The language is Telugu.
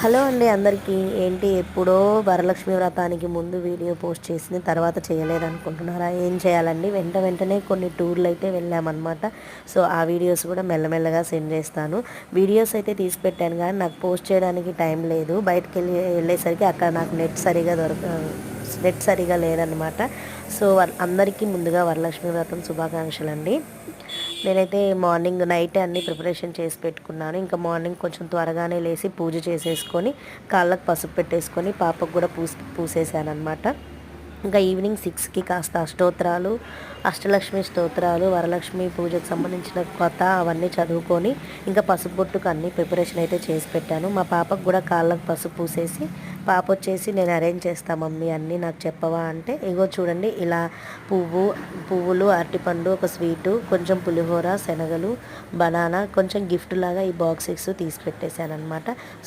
హలో అండి అందరికీ. ఏంటి ఎప్పుడో వరలక్ష్మి వ్రతానికి ముందు వీడియో పోస్ట్ చేసింది, తర్వాత చేయలేదనుకుంటున్నారా? ఏం చేయాలండి, వెంటనే కొన్ని టూర్లు అయితే వెళ్ళామన్నమాట. సో ఆ వీడియోస్ కూడా మెల్లమెల్లగా సెండ్ చేస్తాను. వీడియోస్ అయితే తీసి పెట్టాను కానీ నాకు పోస్ట్ చేయడానికి టైం లేదు. బయటకు వెళ్ళేసరికి అక్కడ నాకు నెట్ సరిగా లేదనమాట. సో అందరికీ ముందుగా వరలక్ష్మి వ్రతం శుభాకాంక్షలు అండి. నేనైతే మార్నింగ్ నైటే అన్నీ ప్రిపరేషన్ చేసి పెట్టుకున్నాను. ఇంకా మార్నింగ్ కొంచెం త్వరగానే లేచి పూజ చేసేసుకొని కాళ్ళకు పసుపు పెట్టేసుకొని పాపకు కూడా పూసేసాను అనమాట. ఇంకా ఈవినింగ్ 6కి కాస్త అష్టలక్ష్మి స్తోత్రాలు, వరలక్ష్మి పూజకు సంబంధించిన కథ అవన్నీ చదువుకొని ఇంకా పసుపు బొట్టుకు అన్ని ప్రిపరేషన్ అయితే చేసి పెట్టాను. మా పాపకు కూడా కాళ్ళకు పసుపు పూసేసి పాప వచ్చేసి నేను అరేంజ్ చేస్తా మమ్మీ అన్నీ నాకు చెప్పవా అంటే, ఇగో చూడండి ఇలా పువ్వులు, అరటిపండు, ఒక స్వీటు, కొంచెం పులిహోర, శనగలు, బనానా, కొంచెం గిఫ్ట్ లాగా ఈ బాక్సెస్ తీసి పెట్టేశాను అనమాట. సో